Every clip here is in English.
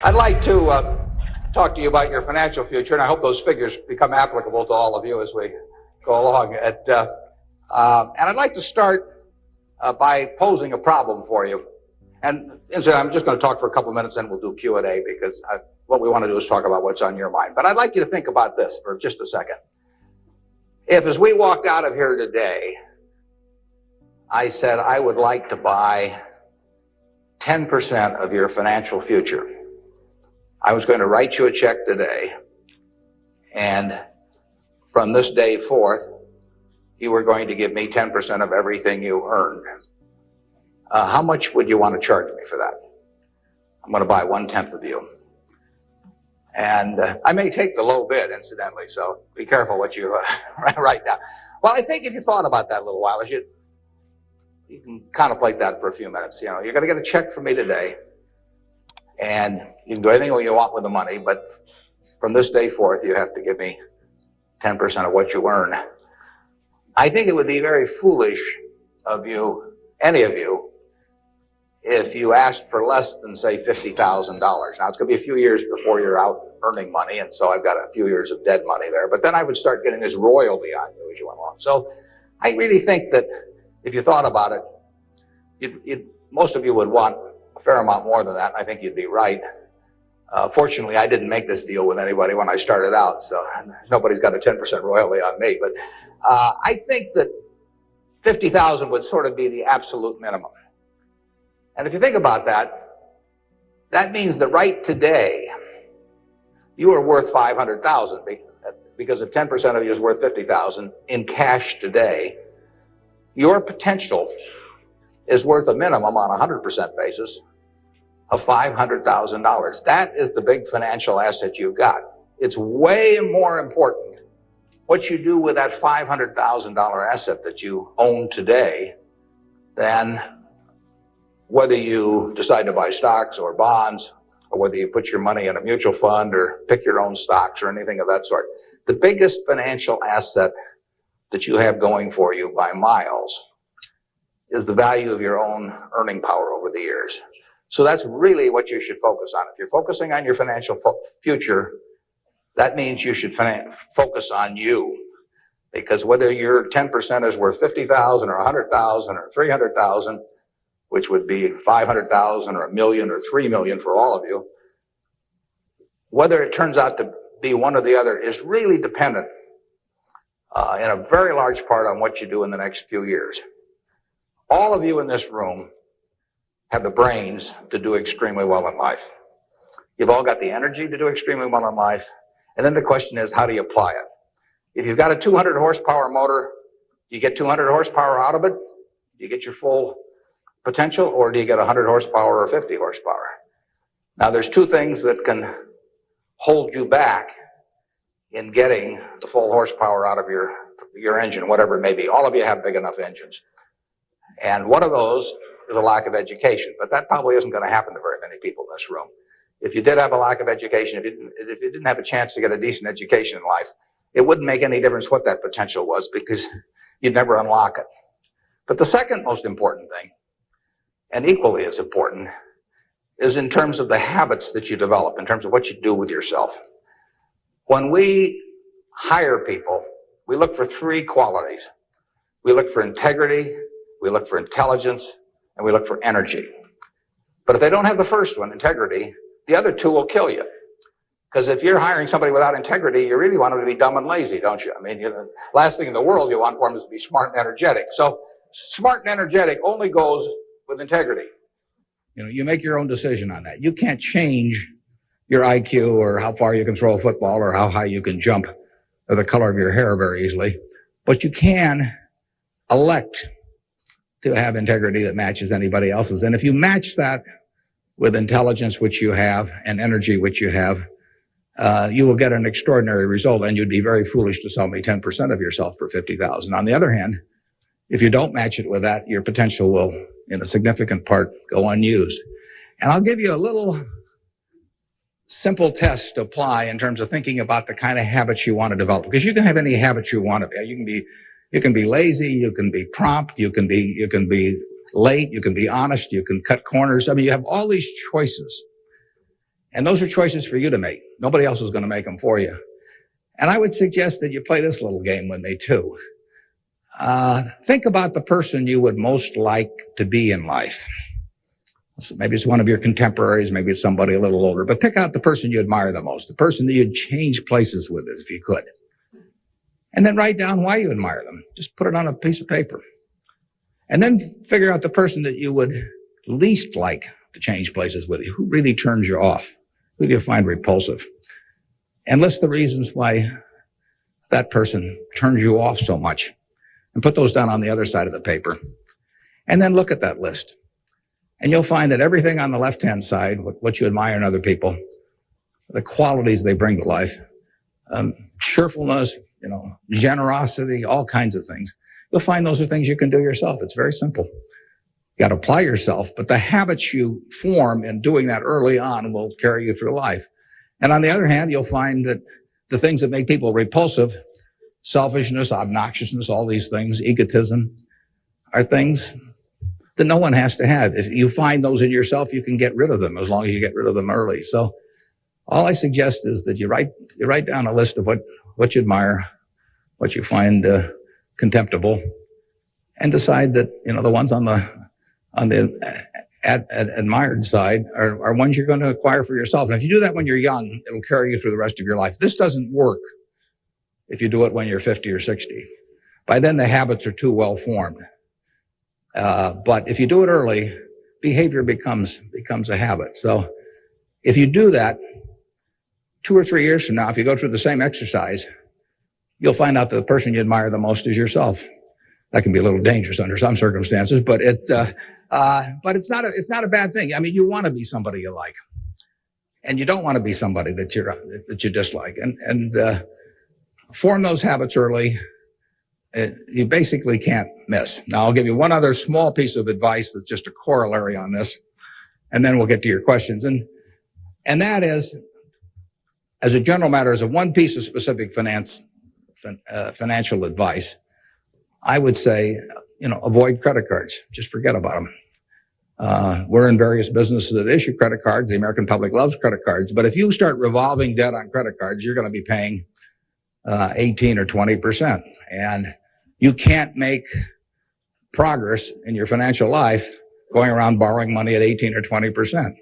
I'd like to talk to you about your financial future, and I hope those figures become applicable to all of you as we go along. And I'd like to start by posing a problem for you. And incidentally, I'm just going to talk for a couple minutes, and we'll do Q&A, because what we want to do is talk about what's on your mind. But I'd like you to think about this for just a second. If, as we walked out of here today, I said I would like to buy 10% of your financial future, I was going to write you a check today, and from this day forth, you were going to give me 10% of everything you earned. How much would you want to charge me for that? I'm going to buy 1/10 of you. And I may take the low bid, incidentally, so be careful what you write down. Well, I think if you thought about that a little while, you can contemplate that for a few minutes. You know, you're going to get a check from me today, and you can do anything you want with the money, but from this day forth, you have to give me 10% of what you earn. I think it would be very foolish of you, any of you, if you asked for less than, say, $50,000. Now, it's going to be a few years before you're out earning money, and so I've got a few years of dead money there. But then I would start getting this royalty on you as you went along. So I really think that if you thought about it, most of you would want a fair amount more than that, and I think you'd be right. Fortunately, I didn't make this deal with anybody when I started out, so nobody's got a 10% royalty on me. But I think that $50,000 would sort of be the absolute minimum. And if you think about that, that means that right today, you are worth $500,000, because if 10% of you is worth $50,000 in cash today, your potential is worth a minimum on a 100% basis of $500,000. That is the big financial asset you've got. It's way more important what you do with that $500,000 asset that you own today than whether you decide to buy stocks or bonds, or whether you put your money in a mutual fund or pick your own stocks or anything of that sort. The biggest financial asset that you have going for you by miles is the value of your own earning power over the years. So that's really what you should focus on. If you're focusing on your financial future, that means you should focus on you. Because whether your 10% is worth $50,000 or $100,000 or $300,000, which would be $500,000 or $1 million or $3 million for all of you, whether it turns out to be one or the other is really dependent in a very large part on what you do in the next few years. All of you in this room have the brains to do extremely well in life. You've all got the energy to do extremely well in life. And then the question is, how do you apply it? If you've got a 200 horsepower motor, do you get 200 horsepower out of it? Do you get your full potential, or do you get 100 horsepower or 50 horsepower? Now, there's two things that can hold you back in getting the full horsepower out of your engine, whatever it may be. All of you have big enough engines. And one of those is a lack of education, but that probably isn't going to happen to very many people in this room. If you did have a lack of education, if you didn't have a chance to get a decent education in life, it wouldn't make any difference what that potential was, because you'd never unlock it. But the second most important thing, and equally as important, is in terms of the habits that you develop, in terms of what you do with yourself. When we hire people, we look for three qualities. We look for integrity, we look for intelligence, and we look for energy. But if they don't have the first one, integrity, the other two will kill you. Because if you're hiring somebody without integrity, you really want them to be dumb and lazy, don't you? I mean, last thing in the world you want for them is to be smart and energetic. So smart and energetic only goes with integrity. You know, you make your own decision on that. You can't change your IQ or how far you can throw a football or how high you can jump or the color of your hair very easily. But you can elect to have integrity that matches anybody else's. And if you match that with intelligence, which you have, and energy, which you have, you will get an extraordinary result, and you'd be very foolish to sell me 10% of yourself for $50,000. On the other hand, if you don't match it with that, your potential will, in a significant part, go unused. And I'll give you a little simple test to apply in terms of thinking about the kind of habits you want to develop, because you can have any habits you want to be. You can be lazy, you can be prompt, you can be late, you can be honest, you can cut corners. I mean, you have all these choices. And those are choices for you to make. Nobody else is going to make them for you. And I would suggest that you play this little game with me too. Think about the person you would most like to be in life. So maybe it's one of your contemporaries, maybe it's somebody a little older, but pick out the person you admire the most, the person that you'd change places with if you could. And then write down why you admire them. Just put it on a piece of paper. And then figure out the person that you would least like to change places with you. Who really turns you off? Who do you find repulsive? And list the reasons why that person turns you off so much. And put those down on the other side of the paper. And then look at that list. And you'll find that everything on the left-hand side, what you admire in other people, the qualities they bring to life, cheerfulness, generosity, all kinds of things. You'll find those are things you can do yourself. It's very simple. You got to apply yourself, but the habits you form in doing that early on will carry you through life. And on the other hand, you'll find that the things that make people repulsive, selfishness, obnoxiousness, all these things, egotism, are things that no one has to have. If you find those in yourself, you can get rid of them as long as you get rid of them early. So all I suggest is that you write down a list of what you admire, what you find contemptible, and decide that the ones on the admired side are ones you're going to acquire for yourself. And if you do that when you're young, it'll carry you through the rest of your life. This doesn't work if you do it when you're 50 or 60. By then, the habits are too well formed. But if you do it early, behavior becomes a habit. So if you do that, 2 or 3 years from now, if you go through the same exercise, you'll find out that the person you admire the most is yourself. That can be a little dangerous under some circumstances, but it's not a bad thing. I mean, you want to be somebody you like, and you don't want to be somebody that you dislike. And form those habits early. You basically can't miss. Now, I'll give you one other small piece of advice that's just a corollary on this, and then we'll get to your questions. And that is, as a general matter, as a one piece of specific financial advice, I would say, avoid credit cards. Just forget about them. We're in various businesses that issue credit cards. The American public loves credit cards. But if you start revolving debt on credit cards, you're going to be paying 18 or 20%. And you can't make progress in your financial life going around borrowing money at 18 or 20%.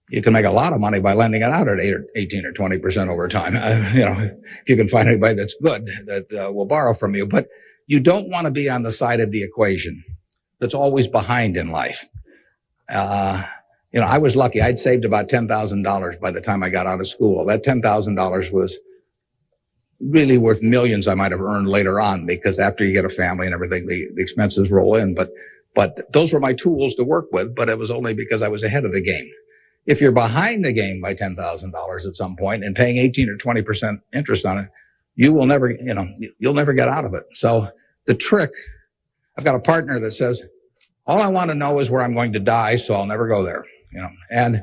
You can make a lot of money by lending it out at 18 or 20% over time. If you can find anybody that's good that will borrow from you. But you don't want to be on the side of the equation that's always behind in life. I was lucky. I'd saved about $10,000 by the time I got out of school. That $10,000 was really worth millions I might have earned later on, because after you get a family and everything, the expenses roll in. But those were my tools to work with, but it was only because I was ahead of the game. If you're behind the game by $10,000 at some point and paying 18 or 20% interest on it, you will never, you'll never get out of it. So the trick, I've got a partner that says, all I want to know is where I'm going to die, so I'll never go there, and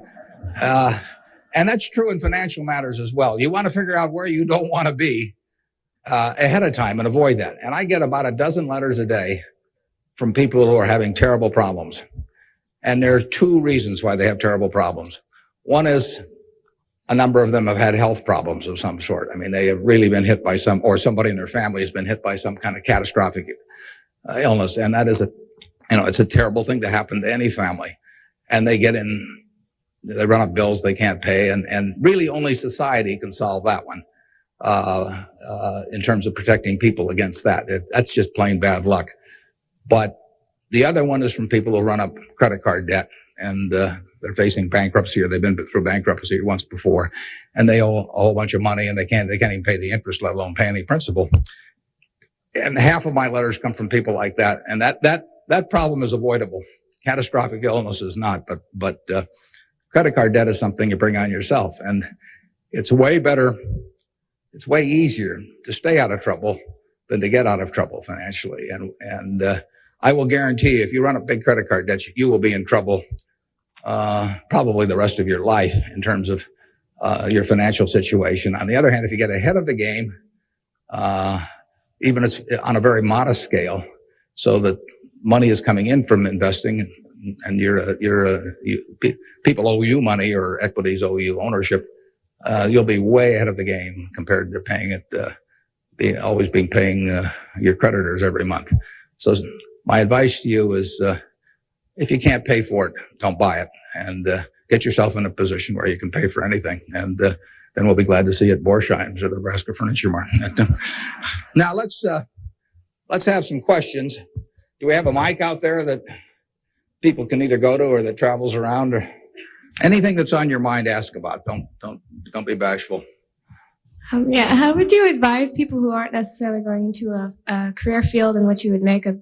that's true in financial matters as well. You want to figure out where you don't want to be ahead of time and avoid that. And I get about a dozen letters a day from people who are having terrible problems. And there are 2 reasons why they have terrible problems. One is a number of them have had health problems of some sort. I mean, they have really been hit by or somebody in their family has been hit by some kind of catastrophic illness. And that is it's a terrible thing to happen to any family. And they run up bills they can't pay. And really only society can solve that one, in terms of protecting people against that. That's just plain bad luck. But the other one is from people who run up credit card debt, and they're facing bankruptcy, or they've been through bankruptcy once before, and they owe a whole bunch of money, and they can't even pay the interest, let alone pay any principal. And half of my letters come from people like that, and that problem is avoidable. Catastrophic illness is not, but credit card debt is something you bring on yourself, and it's way better. It's way easier to stay out of trouble than to get out of trouble financially, and I will guarantee if you run up big credit card debts, you will be in trouble probably the rest of your life in terms of your financial situation. On the other hand, if you get ahead of the game, even it's on a very modest scale, so that money is coming in from investing, and people owe you money or equities owe you ownership, you'll be way ahead of the game compared to paying it, paying your creditors every month. So my advice to you is, if you can't pay for it, don't buy it, and get yourself in a position where you can pay for anything. And then we'll be glad to see you at Borsheim's or the Nebraska Furniture Mart. Now let's have some questions. Do we have a mic out there that people can either go to or that travels around, or anything that's on your mind? Ask about. Don't be bashful. How would you advise people who aren't necessarily going into a career field in which you would make a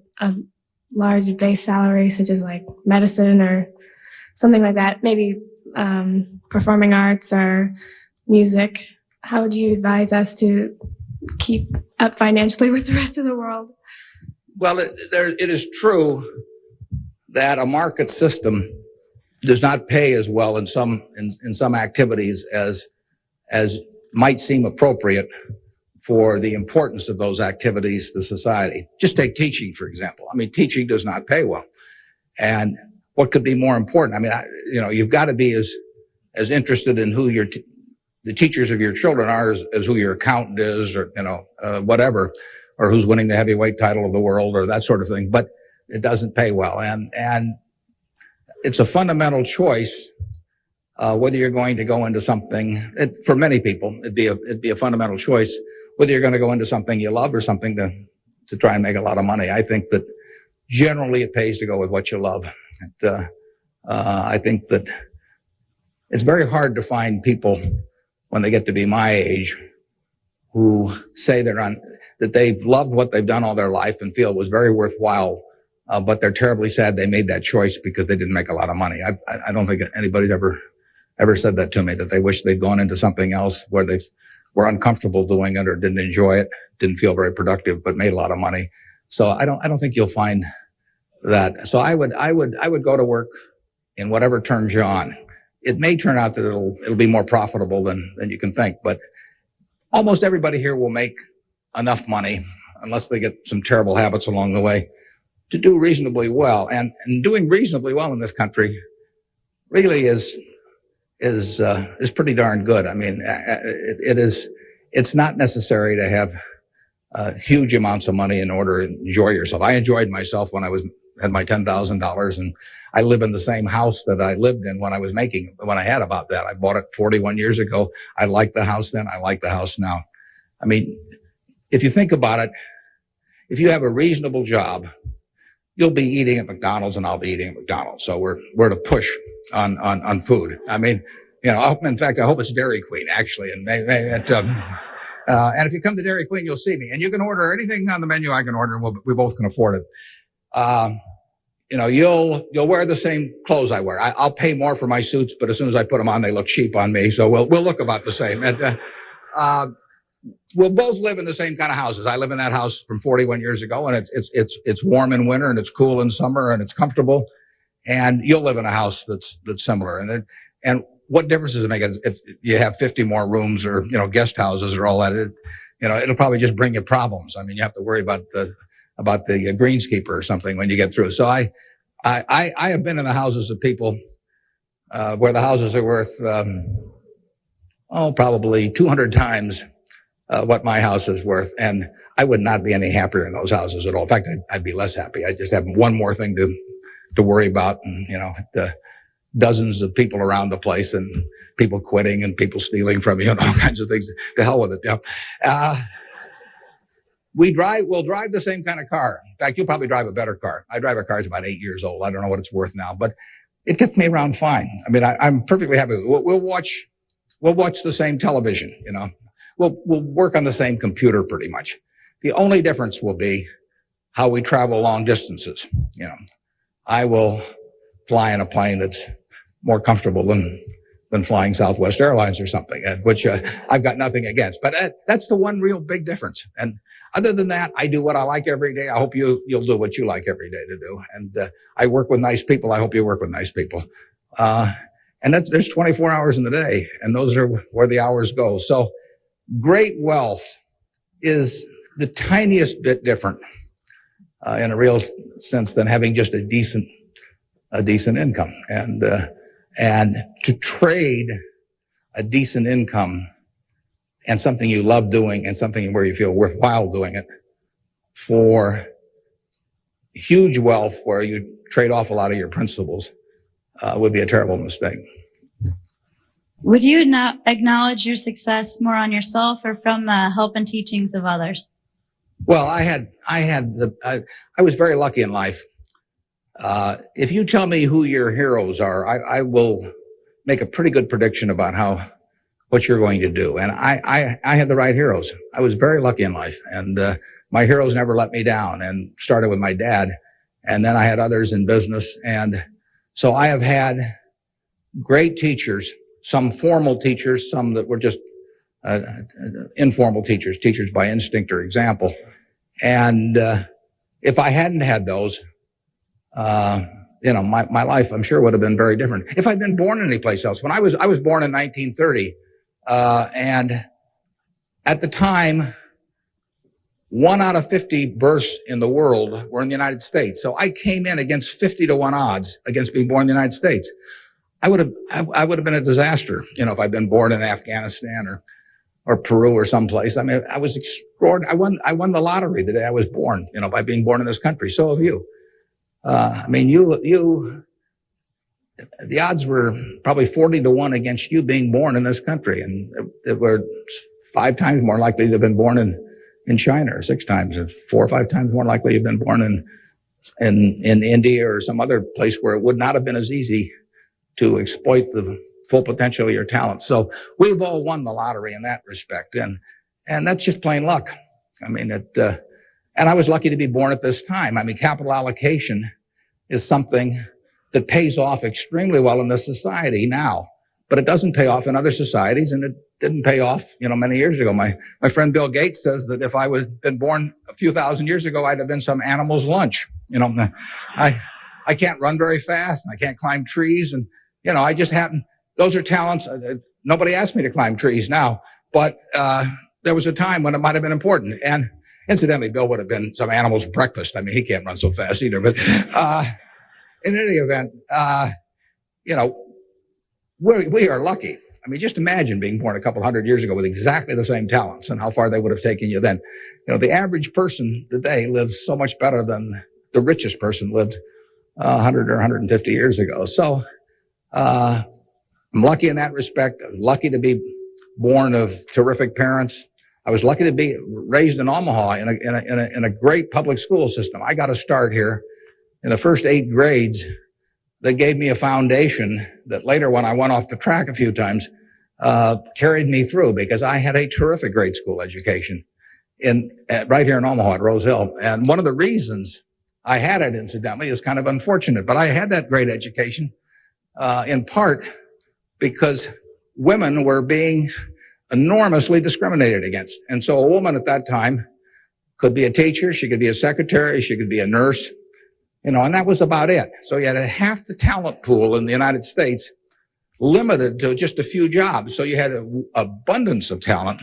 large base salary, such as like medicine or something like that, maybe performing arts or music? How would you advise us to keep up financially with the rest of the world? Well, it is true that a market system does not pay as well in some activities as might seem appropriate for the importance of those activities to society. Just take teaching, for example. I mean, teaching does not pay well. And what could be more important? I mean, you've got to be as interested in who the teachers of your children are as who your accountant is, or, whatever, or who's winning the heavyweight title of the world, or that sort of thing. But it doesn't pay well. And it's a fundamental choice, whether you're going to go into something. For many people, it'd be a fundamental choice whether you're going to go into something you love or something to try and make a lot of money. I think that generally it pays to go with what you love. I think that it's very hard to find people when they get to be my age who say that they've loved what they've done all their life and feel it was very worthwhile, but they're terribly sad they made that choice because they didn't make a lot of money. I don't think anybody's ever said that to me, that they wish they'd gone into something else where they were uncomfortable doing it or didn't enjoy it, didn't feel very productive, but made a lot of money. So I don't think you'll find that. So I would go to work in whatever turns you on. It may turn out that it'll be more profitable than you can think, but almost everybody here will make enough money, unless they get some terrible habits along the way, to do reasonably well. And doing reasonably well in this country really is pretty darn good. I mean, it's not necessary to have huge amounts of money in order to enjoy yourself. I enjoyed myself when I had my $10,000, and I live in the same house that I lived in when I had about that. I bought it 41 years ago. I liked the house then. I like the house now. I mean, if you think about it, if you have a reasonable job, you'll be eating at McDonald's and I'll be eating at McDonald's. So we're to push on food. I mean, in fact, I hope it's Dairy Queen actually. And and if you come to Dairy Queen, you'll see me, and you can order anything on the menu I can order, and we both can afford it. You'll wear the same clothes I wear. I'll pay more for my suits, but as soon as I put them on, they look cheap on me. So we'll look about the same. And, we'll both live in the same kind of houses. I live in that house from 41 years ago, and it's warm in winter and it's cool in summer and it's comfortable. And you'll live in a house that's similar. And what difference does it make if you have 50 more rooms or, guest houses or all that? It'll probably just bring you problems. I mean, you have to worry about the greenskeeper or something when you get through. So I have been in the houses of people, where the houses are worth, probably 200 times what my house is worth. And I would not be any happier in those houses at all. In fact, I'd be less happy. I just have one more thing to worry about. And, the dozens of people around the place and people quitting and people stealing from you and all kinds of things. To hell with it. We'll drive the same kind of car. In fact, you'll probably drive a better car. I drive a car that's about 8 years old. I don't know what it's worth now, but it gets me around fine. I mean, I'm perfectly happy. We'll watch the same television, We'll work on the same computer pretty much. The only difference will be how we travel long distances. I will fly in a plane that's more comfortable than flying Southwest Airlines or something, which I've got nothing against. But that's the one real big difference. And other than that, I do what I like every day. I hope you'll do what you like every day to do. And I work with nice people. I hope you work with nice people. And there's 24 hours in the day, and those are where the hours go. So great wealth is the tiniest bit different in a real sense than having just a decent a decent income. And to trade a decent income and something you love doing and something where you feel worthwhile doing it for huge wealth where you trade off a lot of your principles would be a terrible mistake. Would you now acknowledge your success more on yourself or from the help and teachings of others? Well, I was very lucky in life. If you tell me who your heroes are, I will make a pretty good prediction about what you're going to do. And I had the right heroes. I was very lucky in life, and my heroes never let me down. And started with my dad, and then I had others in business, and so I have had great teachers. Some formal teachers, some that were just informal teachers by instinct or example. And if I hadn't had those, my life, I'm sure, would have been very different. If I'd been born anyplace else. When I was born in 1930, and at the time, 1 out of 50 births in the world were in the United States. So I came in against 50-1 odds against being born in the United States. I would have been a disaster, if I'd been born in Afghanistan or Peru or someplace. I mean, I was extraordinary. I won the lottery the day I was born, by being born in this country. So have you. The odds were probably 40-1 against you being born in this country. And it were 5 times more likely to have been born in China, or 6 times, or 4 or 5 times more likely to have been born in India or some other place where it would not have been as easy to exploit the full potential of your talent. So we've all won the lottery in that respect. And that's just plain luck. And I was lucky to be born at this time. Capital allocation is something that pays off extremely well in this society now, but it doesn't pay off in other societies, and it didn't pay off, many years ago. My friend Bill Gates says that if I had been born a few thousand years ago, I'd have been some animal's lunch. I can't run very fast, and I can't climb trees, and I just happen. Those are talents. Nobody asked me to climb trees now, but there was a time when it might have been important. And incidentally, Bill would have been some animal's breakfast. He can't run so fast either. But in any event, we are lucky. Just imagine being born a couple hundred years ago with exactly the same talents and how far they would have taken you then. The average person today lives so much better than the richest person lived 100 or 150 years ago. So I'm lucky in that respect. I'm lucky to be born of terrific parents. I was lucky to be raised in Omaha in a great public school system. I got a start here in the first 8 grades that gave me a foundation that later, when I went off the track a few times, carried me through, because I had a terrific grade school education right here in Omaha at Rose Hill. And one of the reasons I had it, incidentally, is kind of unfortunate, but I had that great education in part because women were being enormously discriminated against. And so a woman at that time could be a teacher, she could be a secretary, she could be a nurse, and that was about it. So you had half the talent pool in the United States limited to just a few jobs. So you had an abundance of talent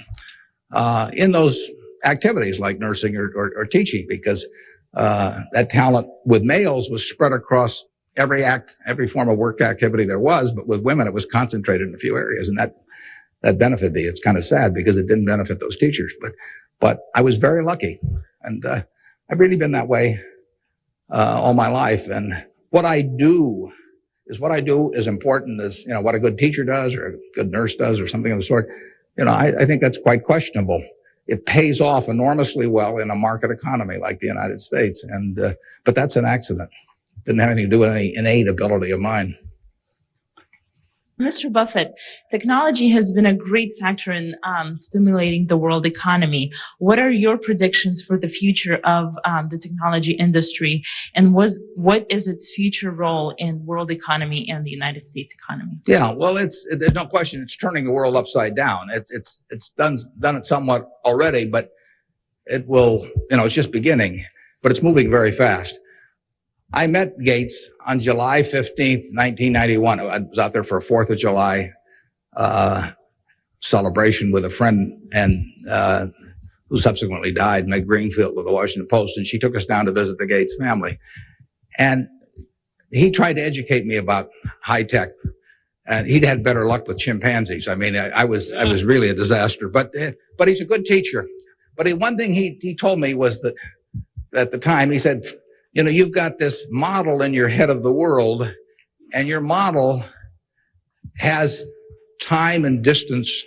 in those activities like nursing or teaching, because that talent with males was spread across every form of work activity there was, but with women it was concentrated in a few areas, and that benefited me. It's kind of sad because it didn't benefit those teachers, but I was very lucky, and I've really been that way all my life. And what I do is important as what a good teacher does or a good nurse does or something of the sort. I think that's quite questionable. It pays off enormously well in a market economy like the United States, but that's an accident. It didn't have anything to do with any innate ability of mine. Mr. Buffett, technology has been a great factor in stimulating the world economy. What are your predictions for the future of the technology industry, and what is its future role in world economy and the United States economy? Yeah, well, there's no question it's turning the world upside down. It's done it somewhat already, but it will, it's just beginning, but it's moving very fast. I met Gates on July 15th, 1991. I was out there for a 4th of July celebration with a friend and who subsequently died, Meg Greenfield of the Washington Post, and she took us down to visit the Gates family. And he tried to educate me about high tech, and he'd had better luck with chimpanzees. I mean, I was really a disaster, but he's a good teacher. But one thing he told me was that at the time, he said, you know, you've got this model in your head of the world, and your model has time and distance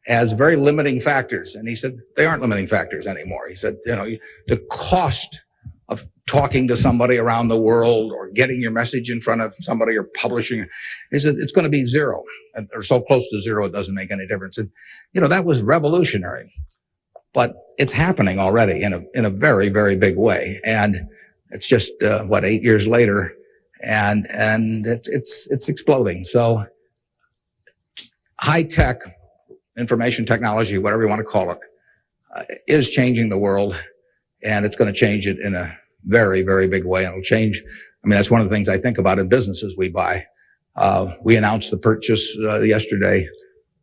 as very limiting factors. And he said, they aren't limiting factors anymore. He said, you know, the cost of talking to somebody around the world or getting your message in front of somebody or publishing, he said, it's going to be zero, or so close to zero it doesn't make any difference. And, you know, that was revolutionary. But it's happening already in a very, very big way. And it's just, 8 years later, and it's exploding. So high tech, information technology, whatever you want to call it, is changing the world, and it's going to change it in a very, very big way. And it'll change. I mean, that's one of the things I think about in businesses we buy. We announced the purchase yesterday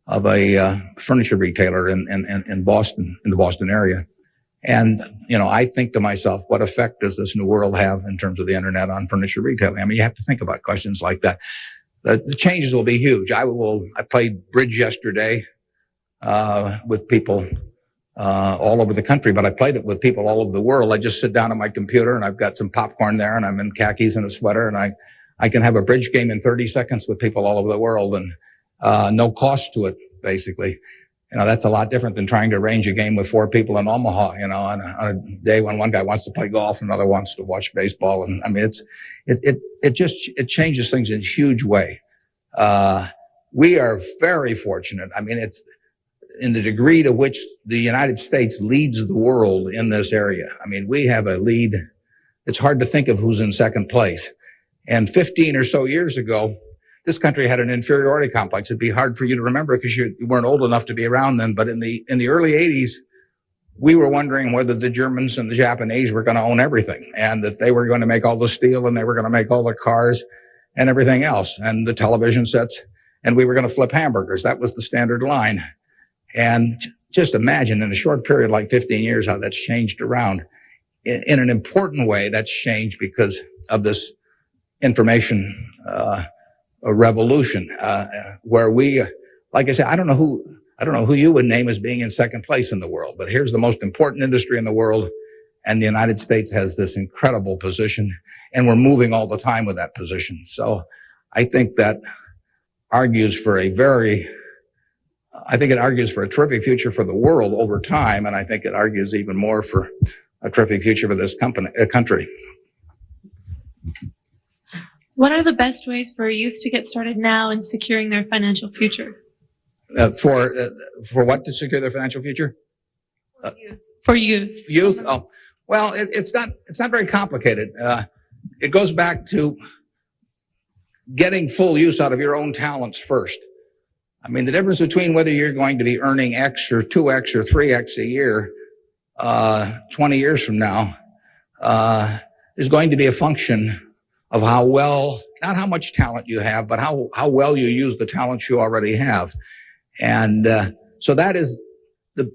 of a furniture retailer in Boston, in the Boston area. And, you know, I think to myself, what effect does this new world have in terms of the internet on furniture retailing? I mean, you have to think about questions like that. The changes will be huge. I played bridge yesterday with people all over the country, but I played it with people all over the world. I just sit down on my computer and I've got some popcorn there and I'm in khakis and a sweater, and I can have a bridge game in 30 seconds with people all over the world, and no cost to it, basically. You know, that's a lot different than trying to arrange a game with 4 people in Omaha, you know, on a day when one guy wants to play golf and another wants to watch baseball. And I mean, it changes things in a huge way. We are very fortunate. I mean, it's in the degree to which the United States leads the world in this area. I mean, we have a lead. It's hard to think of who's in second place. And 15 or so years ago, this country had an inferiority complex. It'd be hard for you to remember because you weren't old enough to be around then. But in the early 80s, we were wondering whether the Germans and the Japanese were going to own everything, and that they were going to make all the steel and they were going to make all the cars and everything else, and the television sets, and we were going to flip hamburgers. That was the standard line. And just imagine in a short period like 15 years how that's changed around. In an important way, that's changed because of this information a revolution, where we, like I said, I don't know who you would name as being in second place in the world, but here's the most important industry in the world, and the United States has this incredible position, and we're moving all the time with that position. So I think that argues for a terrific future for the world over time, and I think it argues even more for a terrific future for this country. What are the best ways for youth to get started now in securing their financial future? For what to secure their financial future? For youth. Youth? Oh, well, it's not very complicated. It goes back to getting full use out of your own talents first. I mean, the difference between whether you're going to be earning X or 2X or 3X a year 20 years from now is going to be a function of how well, not how much talent you have, but how well you use the talent you already have. And so that is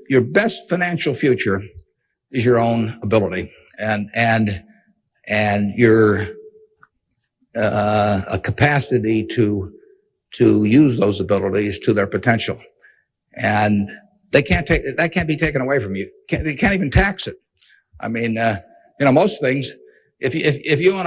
your best financial future is your own ability and your a capacity to use those abilities to their potential. And that can't be taken away from you. They can't even tax it. I mean, most things, if you own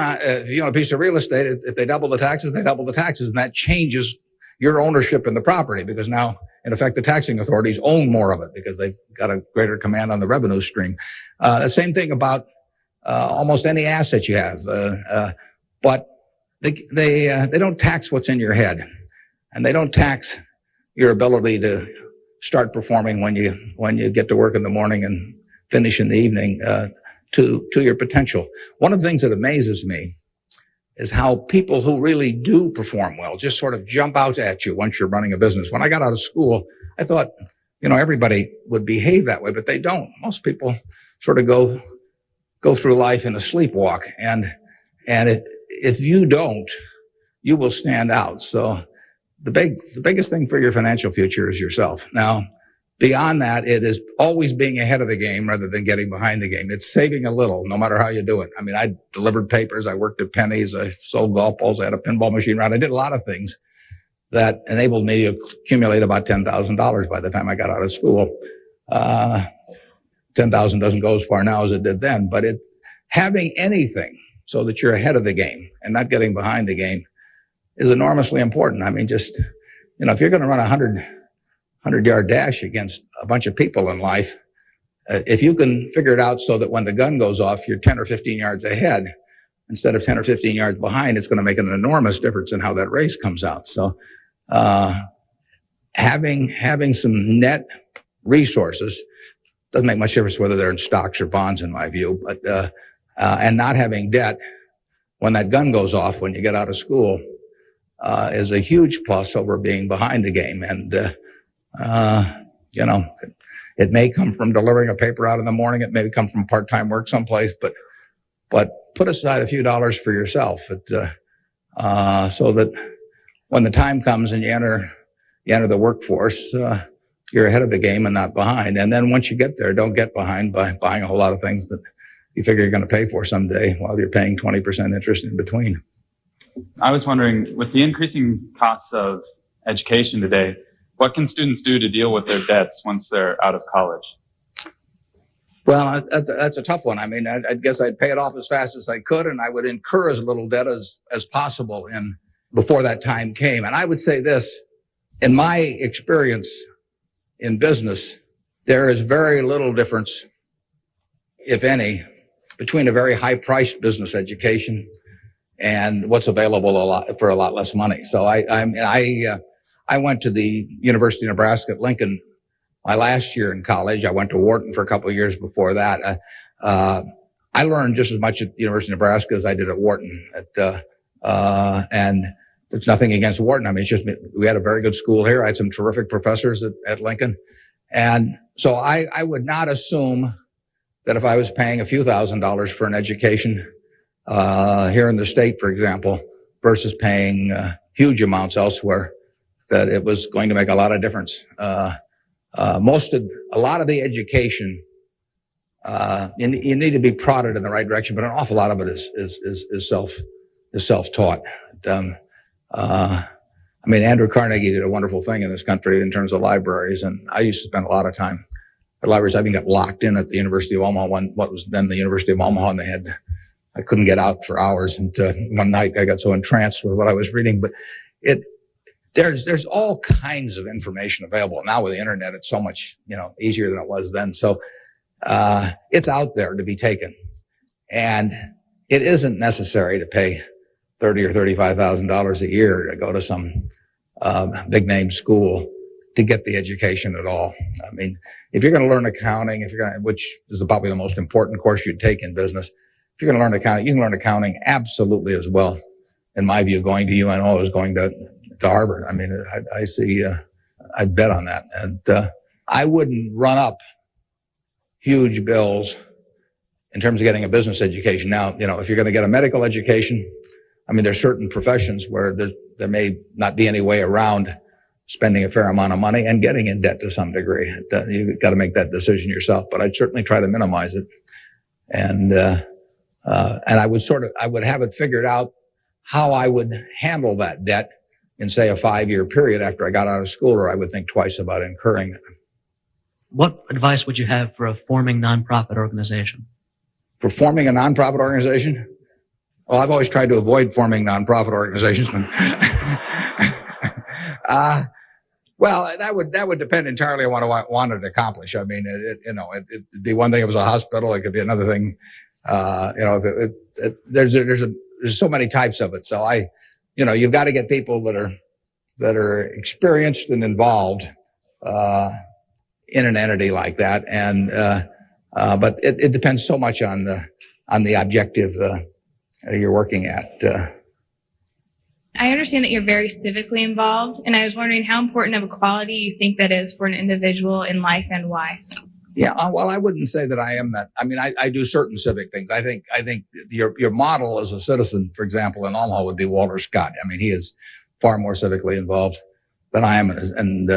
a piece of real estate, if they double the taxes, they double the taxes, and that changes your ownership in the property, because now, in effect, the taxing authorities own more of it because they've got a greater command on the revenue stream. The same thing about almost any asset you have, but they don't tax what's in your head, and they don't tax your ability to start performing when you get to work in the morning and finish in the evening to your potential. One of the things that amazes me is how people who really do perform well just sort of jump out at you once you're running a business. When I got out of school, I thought, everybody would behave that way, but they don't. Most people sort of go through life in a sleepwalk, and if you don't, you will stand out. So the biggest thing for your financial future is yourself. Now, beyond that, it is always being ahead of the game rather than getting behind the game. It's saving a little, no matter how you do it. I mean, I delivered papers, I worked at Penny's, I sold golf balls, I had a pinball machine around. I did a lot of things that enabled me to accumulate about $10,000 by the time I got out of school. 10,000 doesn't go as far now as it did then, but having anything so that you're ahead of the game and not getting behind the game is enormously important. I mean, just, if you're going to run a 100-yard dash against a bunch of people in life, if you can figure it out so that when the gun goes off, you're 10 or 15 yards ahead instead of 10 or 15 yards behind, it's going to make an enormous difference in how that race comes out. So, having some net resources doesn't make much difference whether they're in stocks or bonds, in my view, but, and not having debt when that gun goes off when you get out of school, is a huge plus over being behind the game. And, it may come from delivering a paper out in the morning. It may come from part-time work someplace, but put aside a few dollars for yourself, so that when the time comes and you enter the workforce, you're ahead of the game and not behind. And then once you get there, don't get behind by buying a whole lot of things that you figure you're going to pay for someday while you're paying 20% interest in between. I was wondering, with the increasing costs of education today, what can students do to deal with their debts once they're out of college? Well, that's a tough one. I mean, I guess I'd pay it off as fast as I could, and I would incur as little debt as possible before that time came. And I would say this, in my experience in business, there is very little difference, if any, between a very high-priced business education and what's available for a lot less money. So I went to the University of Nebraska at Lincoln my last year in college. I went to Wharton for a couple of years before that. I learned just as much at the University of Nebraska as I did at Wharton. And there's nothing against Wharton. I mean, it's just we had a very good school here. I had some terrific professors at Lincoln. And so I would not assume that if I was paying a few $1,000s for an education here in the state, for example, versus paying huge amounts elsewhere, that it was going to make a lot of difference. A lot of the education, you need to be prodded in the right direction, but an awful lot of it is self-taught. I mean, Andrew Carnegie did a wonderful thing in this country in terms of libraries, and I used to spend a lot of time at libraries. I even got locked in at the University of Omaha, what was then the University of Omaha, and I couldn't get out for hours. And one night I got so entranced with what I was reading, but there's all kinds of information available now with the internet. It's so much easier than it was then. So it's out there to be taken, and it isn't necessary to pay $30,000 or $35,000 a year to go to some big name school to get the education at all. I mean, if you're going to learn accounting, which is probably the most important course you'd take in business, if you're going to learn accounting, you can learn accounting absolutely as well, in my view, going to UNO as going to Harvard. I mean, I see, I'd bet on that. And I wouldn't run up huge bills in terms of getting a business education. Now, if you're going to get a medical education, I mean, there's certain professions where there may not be any way around spending a fair amount of money and getting in debt to some degree. You've got to make that decision yourself, but I'd certainly try to minimize it. And I would have it figured out how I would handle that debt in, say, a 5-year period after I got out of school, or I would think twice about incurring it. What advice would you have for a forming nonprofit organization? For forming a nonprofit organization? Well, I've always tried to avoid forming nonprofit organizations. Well, that would depend entirely on what I wanted to accomplish. I mean, it'd be one thing if it was a hospital. It could be another thing. There's so many types of it. So you've got to get people that are experienced and involved in an entity like that. And but it depends so much on the objective you're working at. I understand that you're very civically involved, and I was wondering how important of a quality you think that is for an individual in life and why. Yeah, well, I wouldn't say that I am that. I mean, I do certain civic things. I think your model as a citizen, for example, in Omaha would be Walter Scott. I mean, he is far more civically involved than I am, and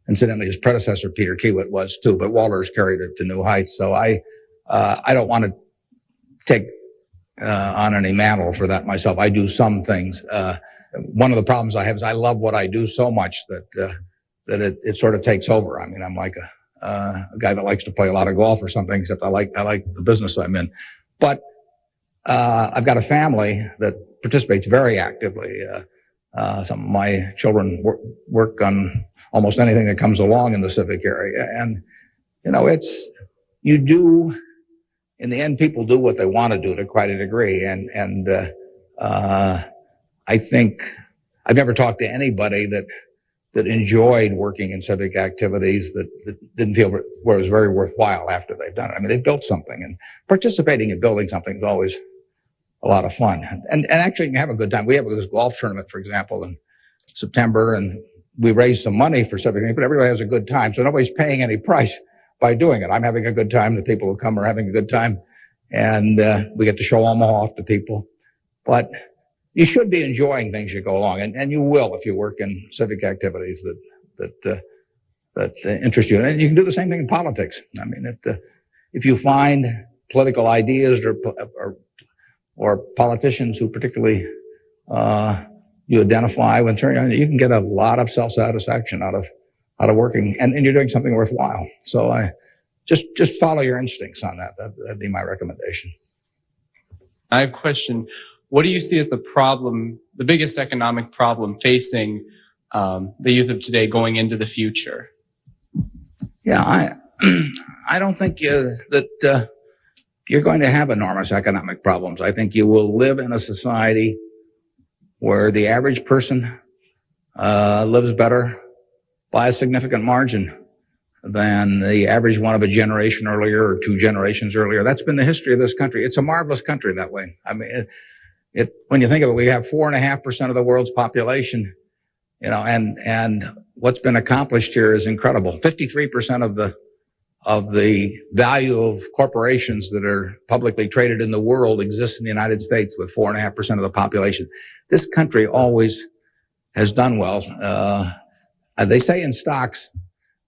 Incidentally, his predecessor, Peter Kiewit, was too, but Walters carried it to new heights. So I don't want to take on any mantle for that myself. I do some things. One of the problems I have is I love what I do so much that it sort of takes over. I mean, I'm like a guy that likes to play a lot of golf or something, except I like the business I'm in. But I've got a family that participates very actively. Some of my children work on almost anything that comes along in the civic area. And, in the end, people do what they want to do to quite a degree. And I think I've never talked to anybody that enjoyed working in civic activities that didn't feel it was very worthwhile after they've done it. I mean, they built something, and participating in building something is always a lot of fun. And actually you can have a good time. We have this golf tournament, for example, in September, and we raised some money for civic things, but everybody has a good time. So nobody's paying any price by doing it. I'm having a good time. The people who come are having a good time. And we get to show them off to people. But you should be enjoying things you go along, and you will if you work in civic activities that interest you. And you can do the same thing in politics. I mean, if you find political ideas or politicians who particularly you identify with, you can get a lot of self-satisfaction out of working, and you're doing something worthwhile. So I just follow your instincts on that. That'd be my recommendation. I have a question. What do you see as the biggest economic problem facing the youth of today going into the future? Yeah, I don't think that you're going to have enormous economic problems. I think you will live in a society where the average person lives better by a significant margin than the average one of a generation earlier or two generations earlier. That's been the history of this country. It's a marvelous country that way. I mean, when you think of it, we have 4.5% of the world's population, and what's been accomplished here is incredible. 53% of the value of corporations that are publicly traded in the world exists in the United States with 4.5% of the population. This country always has done well. They say in stocks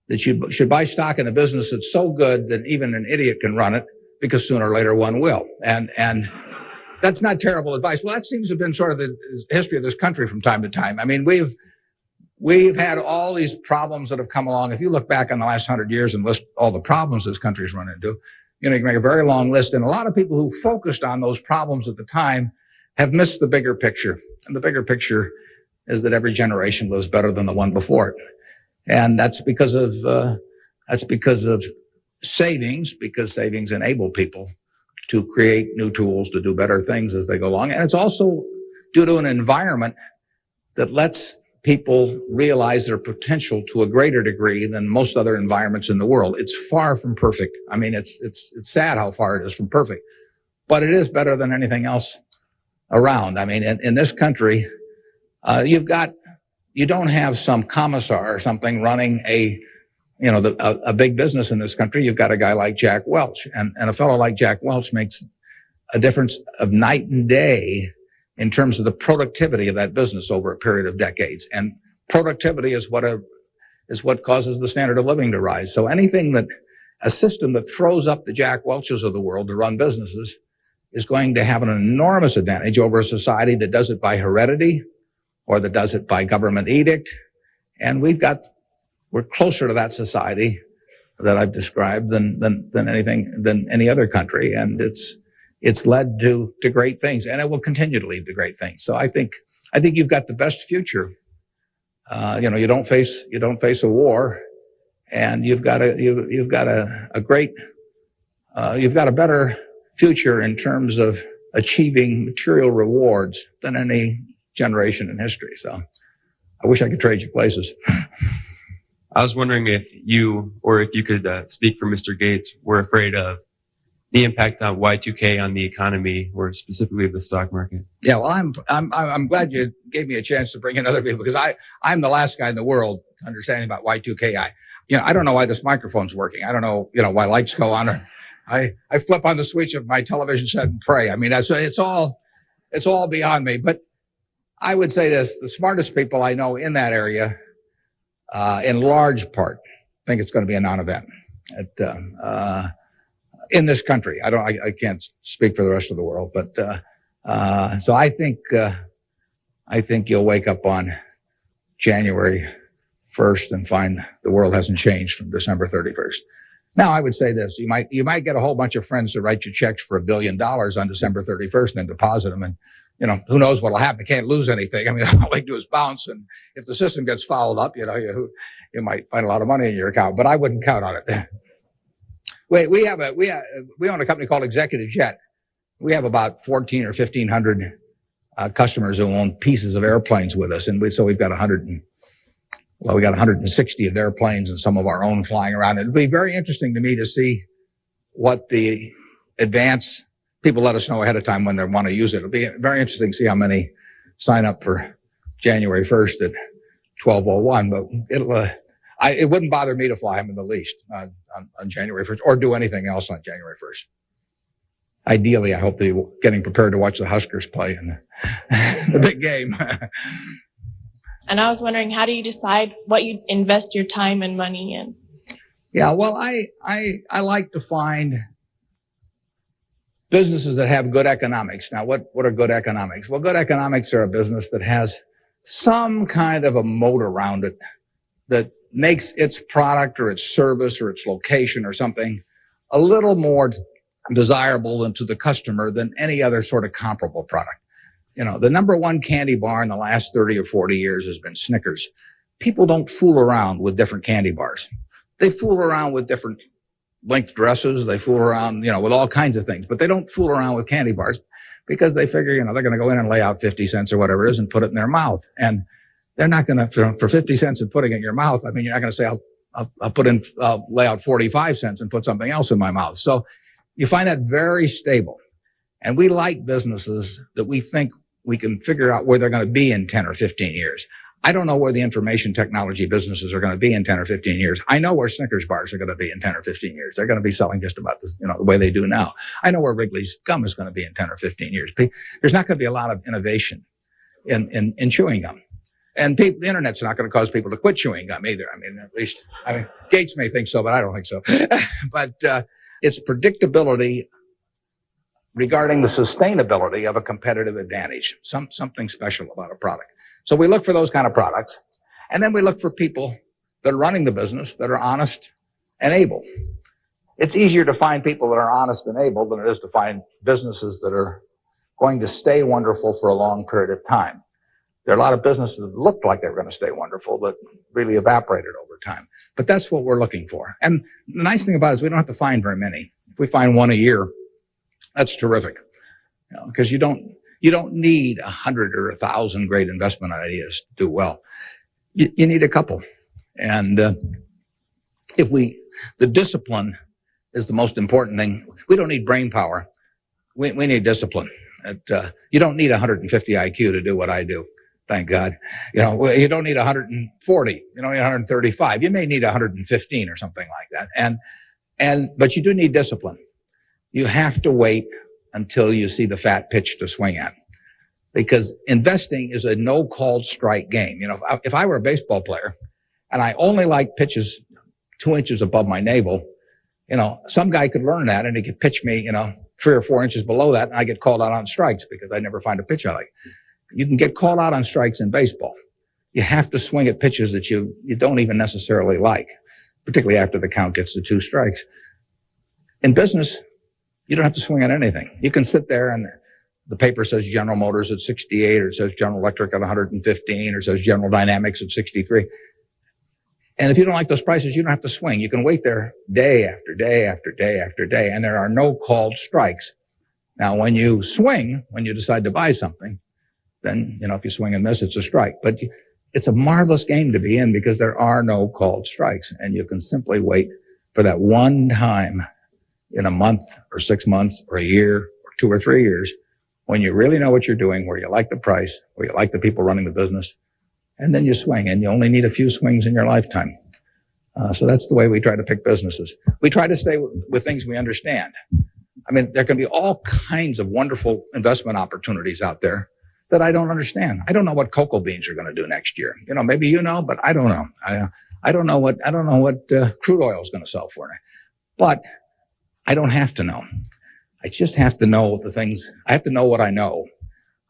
that you should buy stock in a business that's so good that even an idiot can run it, because sooner or later one will. And that's not terrible advice. Well, that seems to have been sort of the history of this country from time to time. I mean, we've had all these problems that have come along. If you look back on the last 100 years and list all the problems this country's run into, you can make a very long list. And a lot of people who focused on those problems at the time have missed the bigger picture. And the bigger picture is that every generation lives better than the one before it. And that's because of savings, because savings enable people to create new tools to do better things as they go along. And it's also due to an environment that lets people realize their potential to a greater degree than most other environments in the world. It's far from perfect. I mean, it's sad how far it is from perfect, but it is better than anything else around. I mean, in this country, you don't have some commissar or something running a big business in this country. You've got a guy like Jack Welch, and a fellow like Jack Welch makes a difference of night and day in terms of the productivity of that business over a period of decades. And productivity is what causes the standard of living to rise. So a system that throws up the Jack Welches of the world to run businesses is going to have an enormous advantage over a society that does it by heredity or that does it by government edict. And we're closer to that society that I've described than any other country. And it's led to great things, and it will continue to lead to great things. So I think you've got the best future. You don't face a war, and you've got a better future in terms of achieving material rewards than any generation in history. So I wish I could trade you places. I was wondering if you could speak for Mr. Gates, were afraid of the impact on Y2K on the economy, or specifically the stock market. Yeah, well, I'm glad you gave me a chance to bring in other people, because I'm the last guy in the world understanding about Y2K. I don't know why this microphone's working. I don't know, why lights go on. Or I flip on the switch of my television set and pray. I mean, it's all beyond me. But I would say this: the smartest people I know in that area in large part, think it's going to be a non-event in this country. I can't speak for the rest of the world, but so I think you'll wake up on January 1st and find the world hasn't changed from December 31st. Now, I would say this: you might get a whole bunch of friends to write you checks for $1 billion on December 31st and then deposit them, and who knows what'll happen? You can't lose anything. I mean, all they do is bounce, and if the system gets fouled up, you might find a lot of money in your account. But I wouldn't count on it. We own a company called Executive Jet. We have about 1,400 or 1,500 customers who own pieces of airplanes with us, and so we've got 160 of their planes and some of our own flying around. It'll be very interesting to me to see what the advance people let us know ahead of time when they want to use it. It'll be very interesting to see how many sign up for January 1st at 12:01. But it wouldn't bother me to fly them in the least on January 1st or do anything else on January 1st. Ideally, I hope they're getting prepared to watch the Huskers play in the big game. And I was wondering, how do you decide what you invest your time and money in? Yeah, well, I like to find businesses that have good economics. Now, what are good economics? Well, good economics are a business that has some kind of a moat around it that makes its product or its service or its location or something a little more desirable to the customer than any other sort of comparable product. The number one candy bar in the last 30 or 40 years has been Snickers. People don't fool around with different candy bars. They fool around with different length dresses. They fool around, with all kinds of things, but they don't fool around with candy bars because they figure, they're going to go in and lay out 50 cents or whatever it is and put it in their mouth. And they're not going to, for 50 cents and putting it in your mouth, I mean, you're not going to say, I'll lay out 45 cents and put something else in my mouth. So you find that very stable. And we like businesses that we think we can figure out where they're going to be in 10 or 15 years. I don't know where the information technology businesses are going to be in 10 or 15 years. I know where Snickers bars are going to be in 10 or 15 years. They're going to be selling just about the way they do now. I know where Wrigley's gum is going to be in 10 or 15 years. There's not going to be a lot of innovation in chewing gum. And the internet's not going to cause people to quit chewing gum either. Gates may think so, but I don't think so. But it's predictability regarding the sustainability of a competitive advantage, something special about a product. So we look for those kind of products, and then we look for people that are running the business that are honest and able. It's easier to find people that are honest and able than it is to find businesses that are going to stay wonderful for a long period of time. There are a lot of businesses that looked like they were going to stay wonderful that really evaporated over time. But that's what we're looking for. And the nice thing about it is we don't have to find very many. If we find one a year, that's terrific, because you don't need 100 or 1,000 great investment ideas to do well. You need a couple. And the discipline is the most important thing. We don't need brain power. We need discipline. You don't need 150 IQ to do what I do. Thank God. You don't need 140. You don't need 135. You may need 115 or something like that. But you do need discipline. You have to wait until you see the fat pitch to swing at, because investing is a no-called strike game. If I were a baseball player and I only like pitches 2 inches above my navel, some guy could learn that and he could pitch me, 3 or 4 inches below that, and I get called out on strikes because I never find a pitch I like. You can get called out on strikes in baseball. You have to swing at pitches that you don't even necessarily like, particularly after the count gets to 2 strikes. In business, you don't have to swing at anything. You can sit there and the paper says General Motors at 68, or it says General Electric at 115, or it says General Dynamics at 63. And if you don't like those prices, you don't have to swing. You can wait there day after day after day after day, and there are no called strikes. Now, when you swing, when you decide to buy something, then, if you swing and miss, it's a strike. But it's a marvelous game to be in because there are no called strikes, and you can simply wait for that one time in a month or 6 months or a year or 2 or 3 years when you really know what you're doing, where you like the price, where you like the people running the business, and then you swing, and you only need a few swings in your lifetime. So that's the way we try to pick businesses. We try to stay with things we understand. There can be all kinds of wonderful investment opportunities out there that I don't understand. I don't know what cocoa beans are going to do next year. You know, maybe you know, but I don't know. I don't know what crude oil is going to sell for. But I don't have to know. I just have to know the things. I have to know what I know.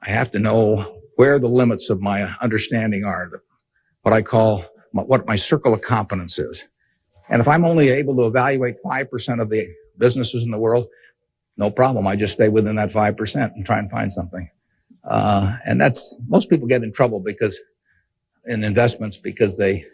I have to know where the limits of my understanding are, what I call what my circle of competence is. And if I'm only able to evaluate 5% of the businesses in the world, no problem. I just stay within that 5% and try and find something. And most people get in trouble in investments because they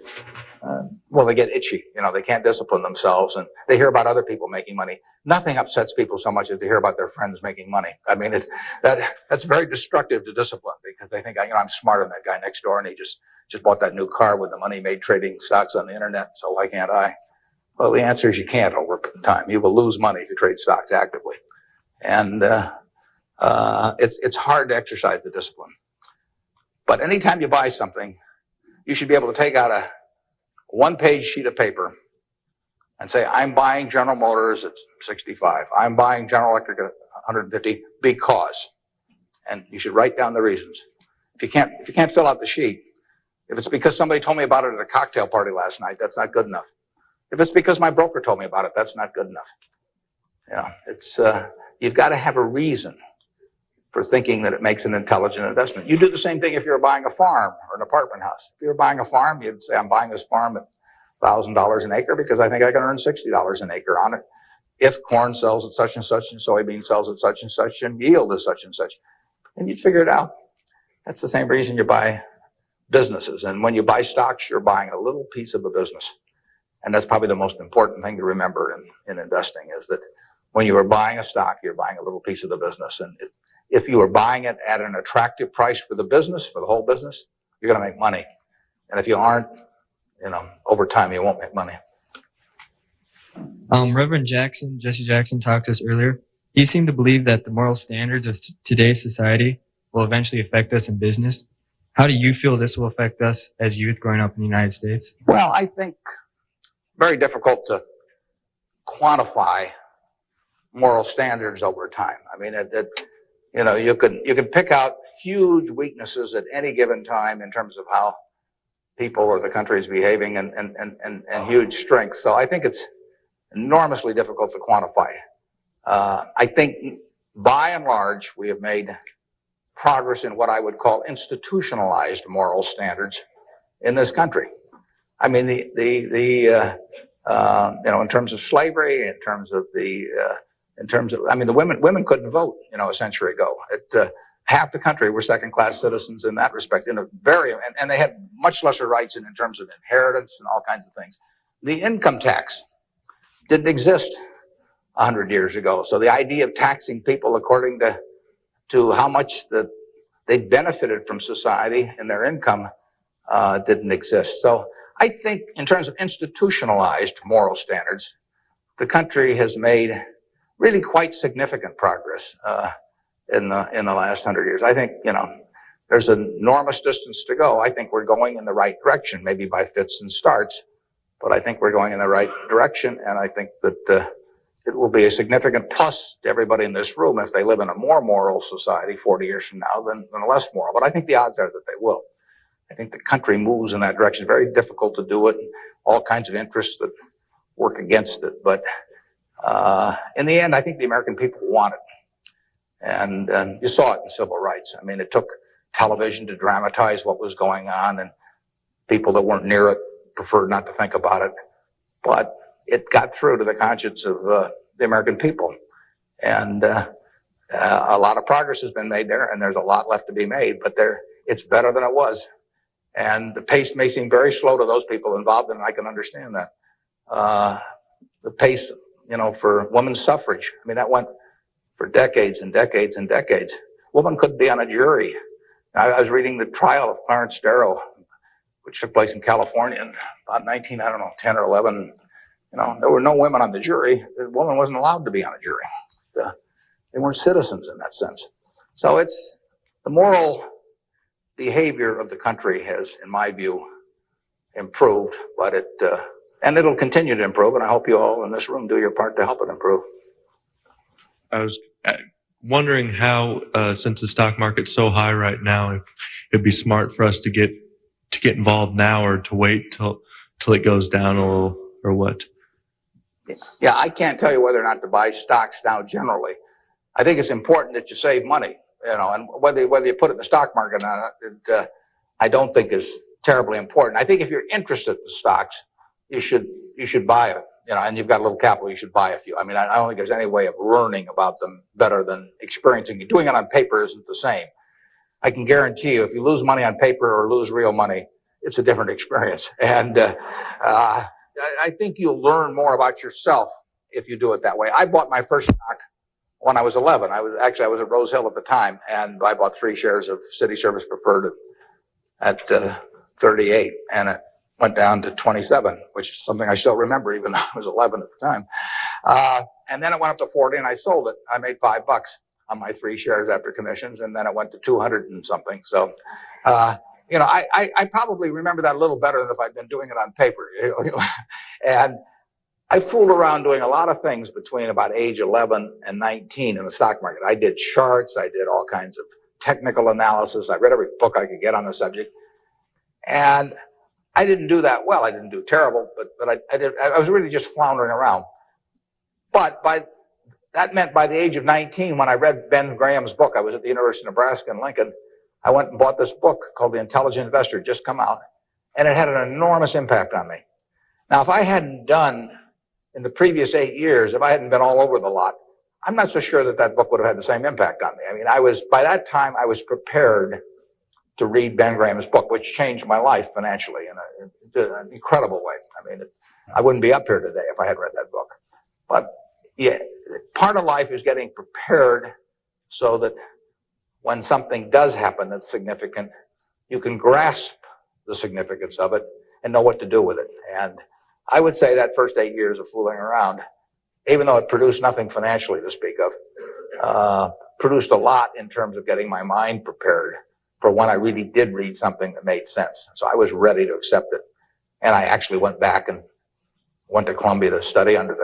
get itchy. You know, they can't discipline themselves, and they hear about other people making money. Nothing upsets people so much as to hear about their friends making money. I mean, that's very destructive to discipline, because they think, I'm smarter than that guy next door, and he just bought that new car with the money made trading stocks on the internet, so why can't I? Well, the answer is you can't over time. You will lose money if you trade stocks actively. And it's hard to exercise the discipline. But anytime you buy something, you should be able to take out a one-page sheet of paper and say, I'm buying General Motors at 65. I'm buying General Electric at 150 because. And you should write down the reasons. If you can't fill out the sheet, if it's because somebody told me about it at a cocktail party last night, that's not good enough. If it's because my broker told me about it, that's not good enough. You know, it's you've got to have a reason for thinking that it makes an intelligent investment. You do the same thing if you're buying a farm or an apartment house. If you're buying a farm, you'd say, I'm buying this farm at $1,000 an acre because I think I can earn $60 an acre on it. If corn sells at such and such, and soybean sells at such and such, and yield is such and such. And you'd figure it out. That's the same reason you buy businesses. And when you buy stocks, you're buying a little piece of a business. And that's probably the most important thing to remember in investing, is that when you are buying a stock, you're buying a little piece of the business. And if you are buying it at an attractive price for the business, for the whole business, you're going to make money. And if you aren't, over time, you won't make money. Reverend Jesse Jackson talked to us earlier. He seemed to believe that the moral standards of today's society will eventually affect us in business. How do you feel this will affect us as youth growing up in the United States? Well, I think very difficult to quantify moral standards over time. I mean, you can pick out huge weaknesses at any given time in terms of how people or the country is behaving, and huge strengths. So I think it's enormously difficult to quantify. I think by and large we have made progress in what I would call institutionalized moral standards in this country. I mean, in terms of slavery, in terms of the women couldn't vote, a century ago. Half the country were second-class citizens in that respect, and they had much lesser rights in terms of inheritance and all kinds of things. The income tax didn't exist 100 years ago. So the idea of taxing people according to how much that they benefited from society and their income didn't exist. So I think in terms of institutionalized moral standards, the country has made really quite significant progress in the last 100 years. I think, there's an enormous distance to go. I think we're going in the right direction, maybe by fits and starts, but I think we're going in the right direction, and I think that it will be a significant plus to everybody in this room if they live in a more moral society 40 years from now than a less moral. But I think the odds are that they will. I think the country moves in that direction. It's very difficult to do it, all kinds of interests that work against it. But in the end, I think the American people want it. And you saw it in civil rights. I mean, it took television to dramatize what was going on, and people that weren't near it preferred not to think about it. But it got through to the conscience of the American people. And a lot of progress has been made there, and there's a lot left to be made, but it's better than it was. And the pace may seem very slow to those people involved, and I can understand that. The pace, for women's suffrage, I mean, that went for decades and decades and decades. Women couldn't be on a jury. I was reading the trial of Clarence Darrow, which took place in California in about 10 or 11. There were no women on the jury. The woman wasn't allowed to be on a jury. They weren't citizens in that sense. So it's the moral behavior of the country has, in my view, improved, but and it'll continue to improve, and I hope you all in this room do your part to help it improve. wondering how, since the stock market's so high right now, if it'd be smart for us to get involved now or to wait till it goes down a little, or what? Yeah, I can't tell you whether or not to buy stocks now generally. I think it's important that you save money, and whether you put it in the stock market or not, I don't think is terribly important. I think if you're interested in stocks, you should buy it, and you've got a little capital, you should buy a few. I mean, I don't think there's any way of learning about them better than experiencing it. Doing it on paper isn't the same. I can guarantee you, if you lose money on paper or lose real money, it's a different experience. And I think you'll learn more about yourself if you do it that way. I bought my first stock when I was 11. I was at Rose Hill at the time, and I bought 3 shares of City Service Preferred at 38, and it went down to 27, which is something I still remember, even though I was 11 at the time. And then it went up to 40, and I sold it. I made $5 on my 3 shares after commissions, and then it went to 200 and something. So, I probably remember that a little better than if I'd been doing it on paper. And I fooled around doing a lot of things between about age 11 and 19 in the stock market. I did charts. I did all kinds of technical analysis. I read every book I could get on the subject. And I didn't do that well. I didn't do terrible, but I was really just floundering around. But that meant by the age of 19, when I read Ben Graham's book, I was at the University of Nebraska in Lincoln, I went and bought this book called The Intelligent Investor, just come out, and it had an enormous impact on me. Now, if I hadn't done, in the previous 8 years, if I hadn't been all over the lot, I'm not so sure that book would have had the same impact on me. I mean, by that time, I was prepared to read Ben Graham's book, which changed my life financially in an incredible way. I mean, I wouldn't be up here today if I had read that book. But yeah, part of life is getting prepared so that when something does happen that's significant, you can grasp the significance of it and know what to do with it. And I would say that first 8 years of fooling around, even though it produced nothing financially to speak of, produced a lot in terms of getting my mind prepared for when I really did read something that made sense. So I was ready to accept it. And I actually went back and went to Columbia to study under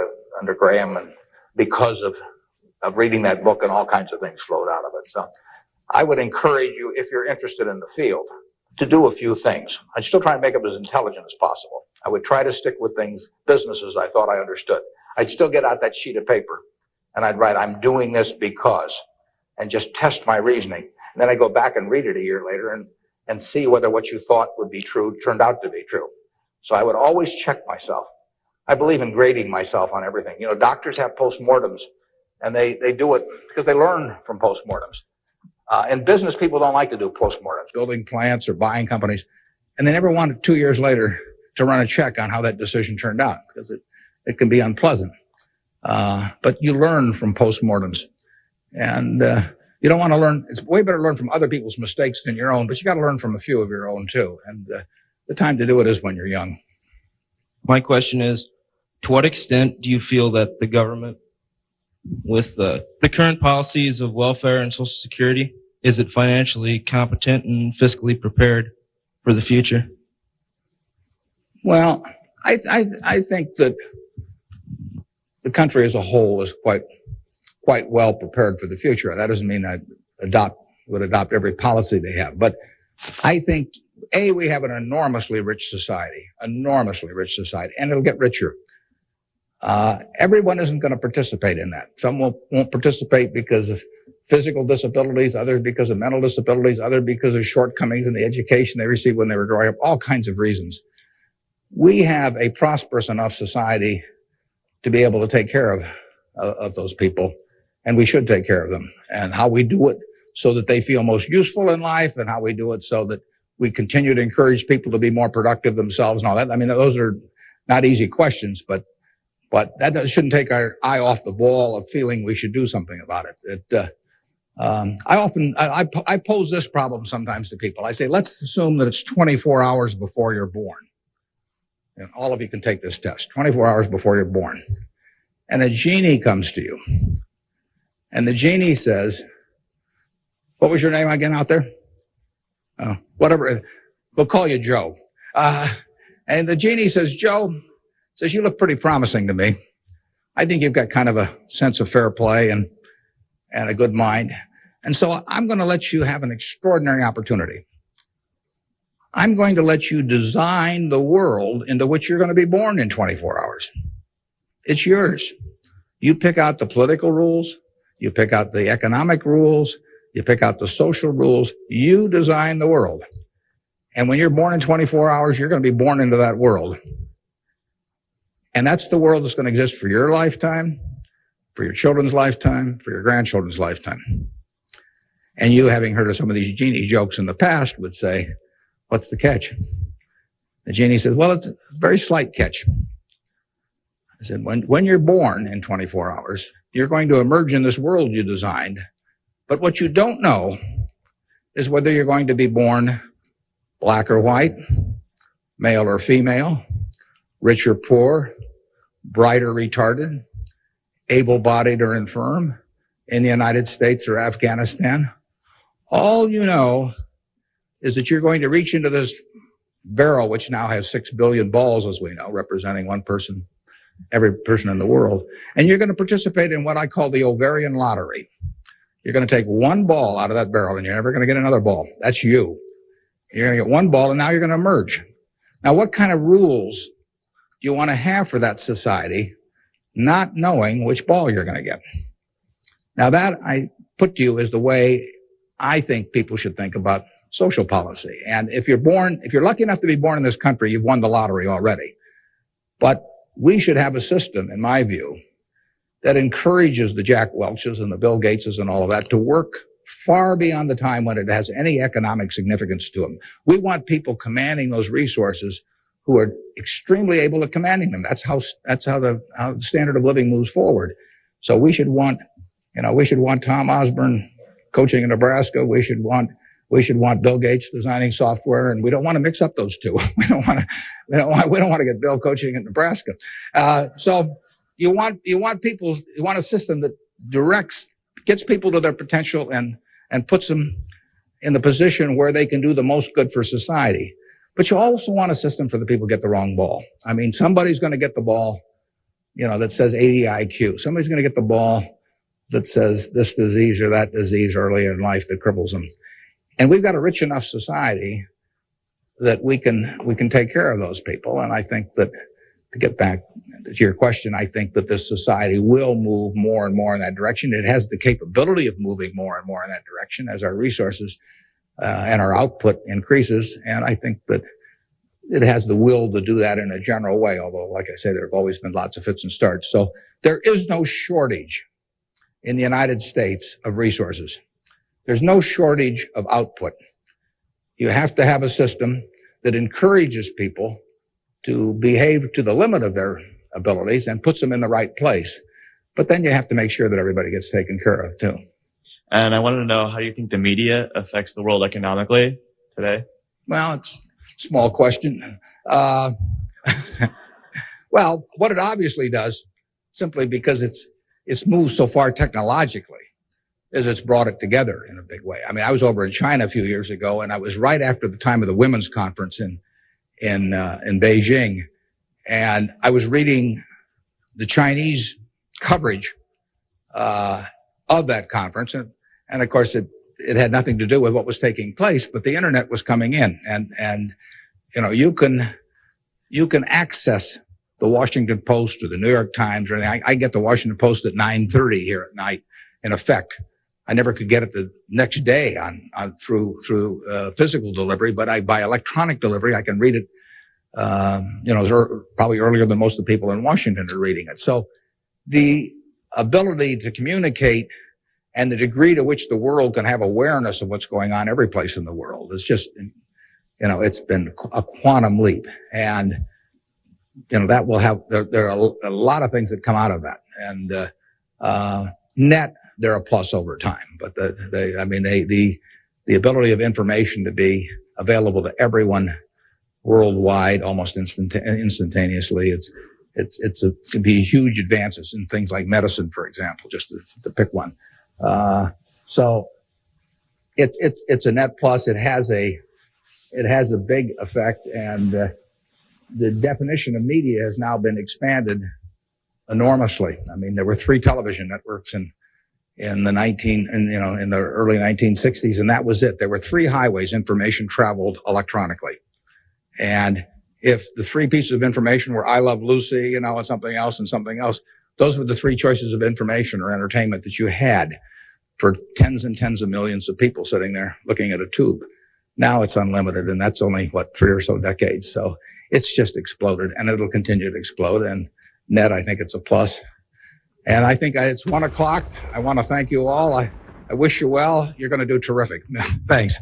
Graham, and because of reading that book, and all kinds of things flowed out of it. So I would encourage you, if you're interested in the field, to do a few things. I'd still try and make it as intelligent as possible. I would try to stick with businesses I thought I understood. I'd still get out that sheet of paper and I'd write, I'm doing this because, and just test my reasoning. And then I go back and read it a year later and see whether what you thought would be true turned out to be true. So I would always check myself. I believe in grading myself on everything. Doctors have postmortems, and they do it because they learn from postmortems. In business, people don't like to do postmortems, building plants or buying companies, and they never want 2 years later to run a check on how that decision turned out, because it can be unpleasant. But you learn from postmortems, and you don't want to learn. It's way better to learn from other people's mistakes than your own, but you got to learn from a few of your own too. And the time to do it is when you're young. My question is, to what extent do you feel that the government, with the current policies of welfare and Social Security, is it financially competent and fiscally prepared for the future? Well, I think that the country as a whole is quite well prepared for the future. That doesn't mean I would adopt every policy they have, but I think we have an enormously rich society, and it'll get richer. Everyone isn't going to participate in that. Some won't participate because of physical disabilities, others because of mental disabilities, others because of shortcomings in the education they received when they were growing up, all kinds of reasons. We have a prosperous enough society to be able to take care of those people, and we should take care of them. And how we do it so that they feel most useful in life, and how we do it so that we continue to encourage people to be more productive themselves and all that. I mean, those are not easy questions, but that shouldn't take our eye off the ball of feeling we should do something about it. I pose this problem sometimes to people. I say, let's assume that it's 24 hours before you're born. And all of you can take this test, 24 hours before you're born. And a genie comes to you. And the genie says, what was your name again out there? Whatever. We'll call you Joe. And the genie says, Joe, you look pretty promising to me. I think you've got kind of a sense of fair play, and and a good mind. And so I'm going to let you have an extraordinary opportunity. I'm going to let you design the world into which you're going to be born in 24 hours. It's yours. You pick out the political rules. You pick out the economic rules. You pick out the social rules. You design the world. And when you're born in 24 hours, you're going to be born into that world. And that's the world that's going to exist for your lifetime, for your children's lifetime, for your grandchildren's lifetime. And you, having heard of some of these genie jokes in the past, would say, what's the catch? The genie says, well, it's a very slight catch. I said, when you're born in 24 hours, you're going to emerge in this world you designed. But what you don't know is whether you're going to be born black or white, male or female, rich or poor, bright or retarded, able-bodied or infirm, in the United States or Afghanistan. All you know is that you're going to reach into this barrel, which now has 6 billion balls, as we know, representing one person, every person in the world. And you're going to participate in what I call the ovarian lottery. You're going to take one ball out of that barrel, and you're never going to get another ball. That's you. You're going to get one ball, and now you're going to emerge. Now, what kind of rules do you want to have for that society, not knowing which ball you're going to get? Now, that I put to you is the way I think people should think about social policy. And if you're lucky enough to be born in this country, you've won the lottery already. But we should have a system, in my view, that encourages the Jack Welches and the Bill Gateses and all of that to work far beyond the time when it has any economic significance to them. We want people commanding those resources who are extremely able at commanding them. That's how the standard of living moves forward. So we should want Tom Osborne coaching in Nebraska. We should want Bill Gates designing software, and we don't want to mix up those two. We don't want to get Bill coaching in Nebraska. So you want a system that gets people to their potential and puts them in the position where they can do the most good for society. But you also want a system for the people who get the wrong ball. I mean, somebody's going to get the ball, that says 80 IQ. Somebody's going to get the ball that says this disease or that disease early in life that cripples them. And we've got a rich enough society that we can take care of those people. And I think that, to get back to your question, I think that this society will move more and more in that direction. It has the capability of moving more and more in that direction as our resources and our output increases. And I think that it has the will to do that in a general way, although, like I say, there have always been lots of fits and starts. So there is no shortage in the United States of resources. There's no shortage of output. You have to have a system that encourages people to behave to the limit of their abilities and puts them in the right place. But then you have to make sure that everybody gets taken care of, too. And I wanted to know, how do you think the media affects the world economically today? Well, it's a small question. Well, what it obviously does, simply because it's moved so far technologically, is it's brought it together in a big way. I mean, I was over in China a few years ago, and I was right after the time of the women's conference in Beijing, and I was reading the Chinese coverage of that conference, and of course it had nothing to do with what was taking place, but the internet was coming in, and you can access the Washington Post or the New York Times or anything. I get the Washington Post at 9:30 here at night. In effect, I never could get it the next day through physical delivery, but by electronic delivery, I can read it. Probably earlier than most of the people in Washington are reading it. So the ability to communicate and the degree to which the world can have awareness of what's going on every place in the world is just, it's been a quantum leap. And, that will have, there are a lot of things that come out of that. And, net, they're a plus over time. But the ability of information to be available to everyone worldwide almost instantaneously, it can be huge advances in things like medicine, for example, just to pick one. So it's a net plus. It has a big effect, and the definition of media has now been expanded enormously. I mean, there were 3 television networks in in the early 1960s, and that was it. There were 3 highways information traveled electronically. And if the 3 pieces of information were I Love Lucy, and something else, those were the 3 choices of information or entertainment that you had for tens and tens of millions of people sitting there looking at a tube. Now it's unlimited, and that's only, 3 or so decades. So it's just exploded, and it'll continue to explode. And net, I think it's a plus. And I think it's 1:00. I want to thank you all. I wish you well. You're going to do terrific. Thanks.